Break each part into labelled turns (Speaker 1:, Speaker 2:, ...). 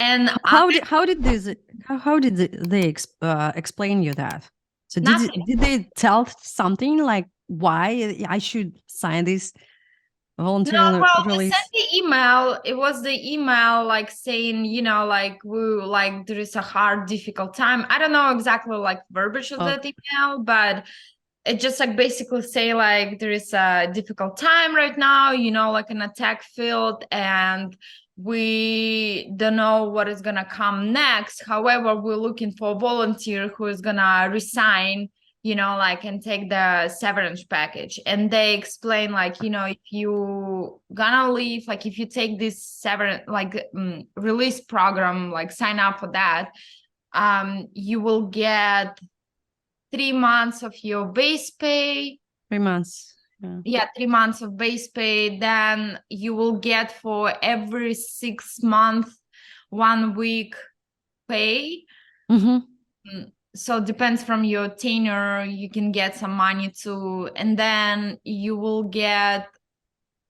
Speaker 1: And
Speaker 2: how did they explain you that? So
Speaker 1: nothing.
Speaker 2: did they tell something like why I should sign this
Speaker 1: No,
Speaker 2: voluntary
Speaker 1: well, they sent
Speaker 2: release?
Speaker 1: the email. It was the email like saying, there is a hard, difficult time. I don't know exactly like verbiage of
Speaker 2: Oh,
Speaker 1: that email, but it just like basically say like there is a difficult time right now, like in a tech field, and we don't know what is gonna come next. However, we're looking for a volunteer who is gonna resign, and take the severance package. And they explain like, if you gonna leave, like if you take this severance release program, like sign up for that, you will get 3 months of your base pay.
Speaker 2: 3 months.
Speaker 1: Yeah, 3 months of base pay. Then you will get for every 6 months 1 week pay.
Speaker 2: Mm-hmm.
Speaker 1: So depends from your tenure, you can get some money too. And then you will get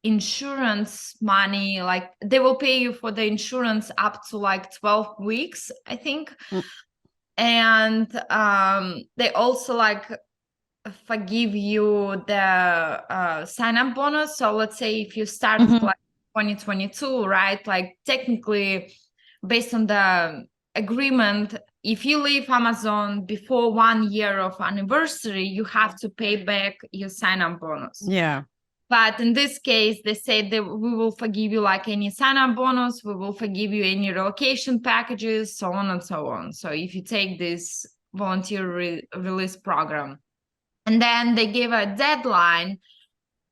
Speaker 1: insurance money, like they will pay you for the insurance up to like 12 weeks, I think. And they also like forgive you the sign-up bonus. So let's say if you started
Speaker 2: Mm-hmm.
Speaker 1: like 2022, right? Like technically, based on the agreement, if you leave Amazon before 1 year of anniversary, you have to pay back your sign-up bonus.
Speaker 2: Yeah.
Speaker 1: But in this case, they said that we will forgive you like any sign-up bonus, we will forgive you any relocation packages, so on and so on. So if you take this volunteer release program, and then they give a deadline,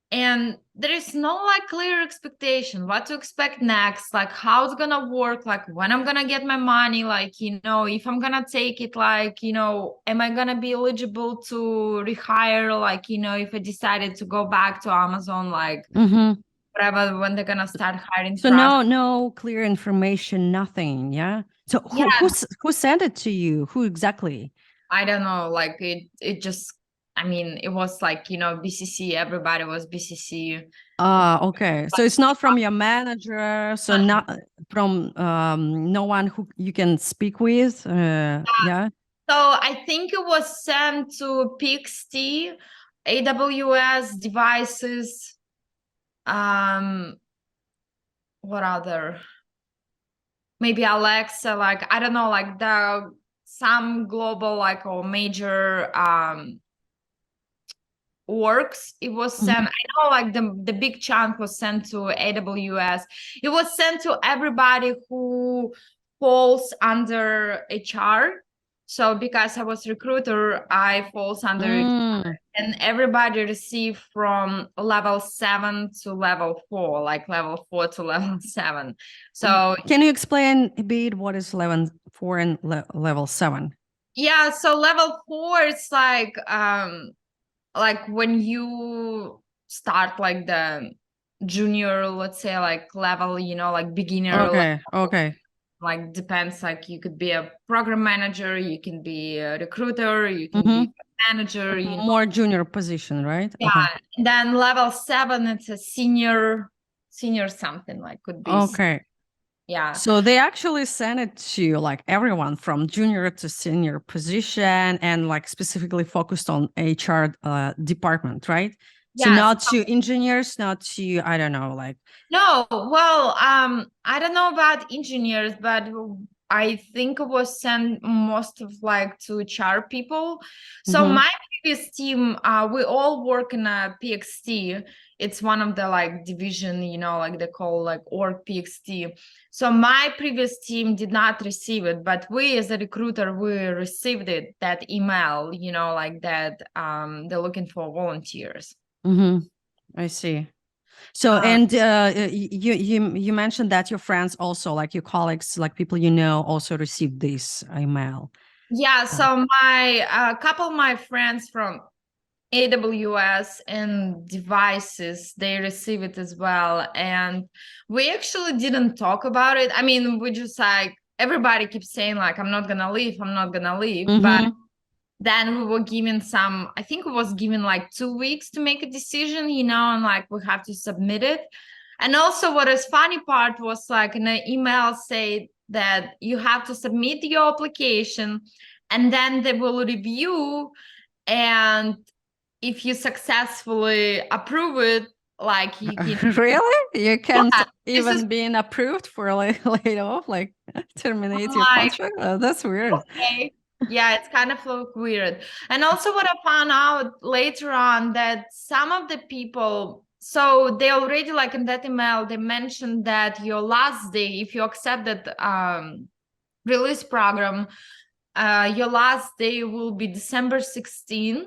Speaker 1: and there is no like clear expectation what to expect next, like how it's gonna work, like when I'm gonna get my money, like if I'm gonna take it, like am I gonna be eligible to rehire, like if I decided to go back to Amazon, like
Speaker 2: Mm-hmm.
Speaker 1: whatever, when they're gonna start hiring
Speaker 2: So
Speaker 1: process.
Speaker 2: no clear information, nothing. Yeah. So
Speaker 1: Yeah,
Speaker 2: who sent it to you? Who exactly?
Speaker 1: I don't know, like it just, I mean, it was like BCC, everybody was BCC.
Speaker 2: Ah, okay. So it's not from your manager, so not from no one who you can speak with. Yeah.
Speaker 1: So I think it was sent to PXT, AWS devices. What other? Maybe Alexa, like I don't know, like some global like or major works. It was sent.
Speaker 2: Mhm.
Speaker 1: I know like the big chunk was sent to AWS. It was sent to everybody who falls under HR. So because I was recruiter, I falls under it,
Speaker 2: Mm.
Speaker 1: and everybody received from level 7 to level 4, like level 4 to level 7. So
Speaker 2: Can you explain a bit what is level 4 and level 7?
Speaker 1: yeah, so level 4 it's like when you start like the junior, let's say like level, like beginner
Speaker 2: Okay,
Speaker 1: level,
Speaker 2: okay.
Speaker 1: like depends, like you could be a program manager, you can be a recruiter, you can be
Speaker 2: Mm-hmm.
Speaker 1: a manager,
Speaker 2: More junior position, right? Okay.
Speaker 1: yeah. And then level 7 it's a senior something, like could be
Speaker 2: Okay.
Speaker 1: yeah.
Speaker 2: So they actually sent it to like everyone from junior to senior position and like specifically focused on HR department, right? So
Speaker 1: Yes.
Speaker 2: not to engineers, not to, I don't know, like.
Speaker 1: No, well, I don't know about engineers, but I think it was sent most of like to HR people. So
Speaker 2: Mm-hmm.
Speaker 1: my previous team, we all work in a PXT. It's one of the like division, like they call like org PXT. So my previous team did not receive it, but we as a recruiter, we received it, that email, like that they're looking for volunteers.
Speaker 2: Mm-hmm. I see. So,
Speaker 1: Uh,
Speaker 2: and you mentioned that your friends also, like your colleagues, like people you know, also received this email.
Speaker 1: Yeah,
Speaker 2: Uh,
Speaker 1: so my a couple of my friends from AWS and devices, they receive it as well. And we actually didn't talk about it. I mean, we just like everybody keeps saying like I'm not gonna leave, I'm not gonna leave. But
Speaker 2: mm-hmm.
Speaker 1: then we were given some, I think it was given like 2 weeks to make a decision, and like we have to submit it. And also what is funny part was like in an email say that you have to submit your application and then they will review, and if you successfully approve it, like you can,
Speaker 2: Really? You can't
Speaker 1: yeah, this is
Speaker 2: even being approved for laid off, like terminate your
Speaker 1: like,
Speaker 2: contract? That's weird.
Speaker 1: okay. Yeah, it's kind of look weird. And also what I found out later on that some of the people, so they already like in that email, they mentioned that your last day, if you accept that release program, your last day will be December 16th.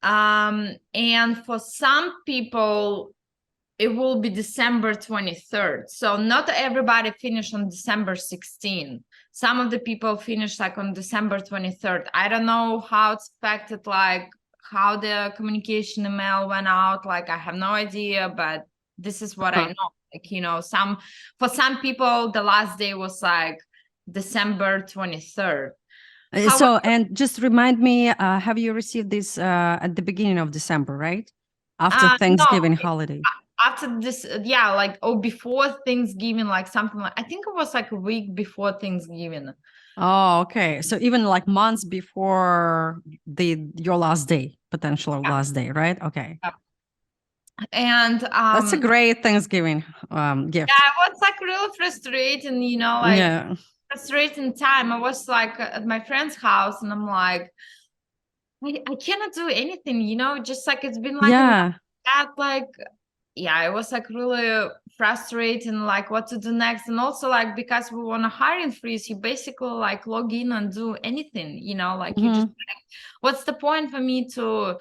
Speaker 1: And for some people, it will be December 23rd. So not everybody finished on December 16th. Some of the people finished like on December 23rd. I don't know how it's affected, like how the communication email went out. Like I have no idea, but this is what I know. Like, you know, for some people, the last day was like December 23rd.
Speaker 2: So, and just remind me, have you received this at the beginning of December, right? After
Speaker 1: No,
Speaker 2: Thanksgiving holiday.
Speaker 1: after this, yeah, like, oh, before Thanksgiving, like something like, I think it was like a week before Thanksgiving.
Speaker 2: Oh, okay. So even like months before your last day, potential
Speaker 1: Yeah.
Speaker 2: last day, right? Okay.
Speaker 1: Yeah. And
Speaker 2: That's a great Thanksgiving gift.
Speaker 1: yeah, it was like really frustrating, you know, like
Speaker 2: Yeah.
Speaker 1: frustrating time. I was like at my friend's house and I'm like, I cannot do anything, you know, just like it's been like in
Speaker 2: Yeah.
Speaker 1: that, like, yeah, it was like really frustrating, like what to do next. And also like because we want a hiring freeze, you basically like log in and do anything, you know, like you just
Speaker 2: Mhm.
Speaker 1: like, what's the point for me to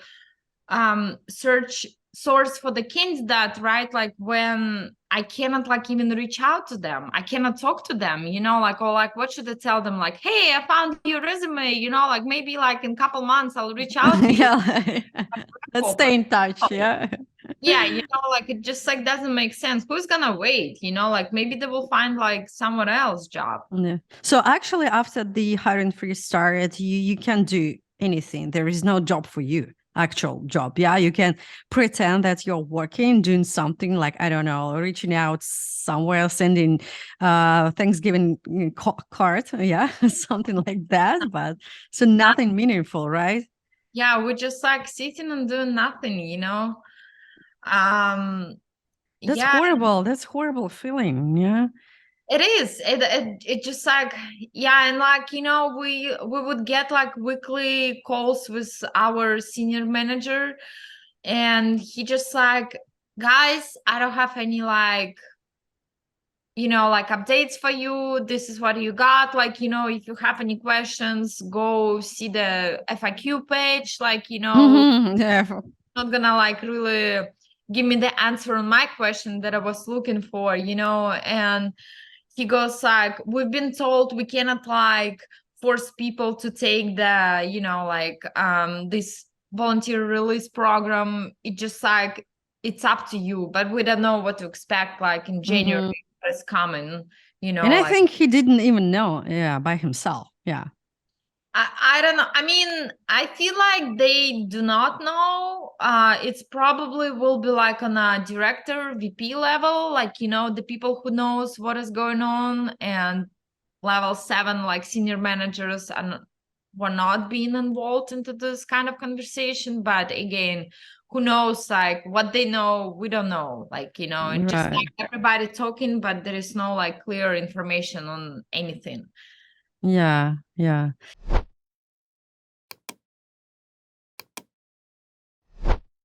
Speaker 1: search source for the candidate, right? Like when I cannot like even reach out to them, I cannot talk to them, you know, like, or like what should I tell them, like, hey, I found your resume, you know, like maybe like in a couple months I'll reach out to you.
Speaker 2: Yeah. Let's stay in touch. Yeah.
Speaker 1: Yeah, you know, like it just like doesn't make sense. Who's gonna wait, you know, like maybe they will find like someone else job.
Speaker 2: Yeah. So actually, after the hiring freeze started, you can do anything. There is no job for you, actual job. Yeah, you can pretend that you're working, doing something like, I don't know, reaching out somewhere, sending Thanksgiving card. Yeah, something like that. But so nothing meaningful, right?
Speaker 1: Yeah, we're just like sitting and doing nothing, you know. Um
Speaker 2: That's
Speaker 1: yeah,
Speaker 2: horrible. That's horrible feeling. Yeah.
Speaker 1: it is. It just like, yeah, and like, you know, we would get like weekly calls with our senior manager, and he just like, guys, I don't have any like, you know, like updates for you. This is what you got. Like, you know, if you have any questions, go see the FAQ page. Like, you know,
Speaker 2: Yeah.
Speaker 1: not gonna like really give me the answer on my question that I was looking for, you know. And he goes like, we've been told we cannot like force people to take the, you know, like this volunteer release program. It just like, it's up to you, but we don't know what to expect like in January
Speaker 2: Mhm.
Speaker 1: is coming, you
Speaker 2: And
Speaker 1: know,
Speaker 2: I
Speaker 1: like
Speaker 2: think he didn't even know. Yeah, by himself. Yeah.
Speaker 1: I don't know. I mean, I feel like they do not know. It's probably will be like on a director, VP level, like, you know, the people who knows what is going on, and level 7, like senior managers, and were not being involved into this kind of conversation. But again, who knows, like what they know, we don't know. Like, you know, and just
Speaker 2: Right.
Speaker 1: like everybody talking, but there is no like clear information on anything.
Speaker 2: Yeah. Yeah.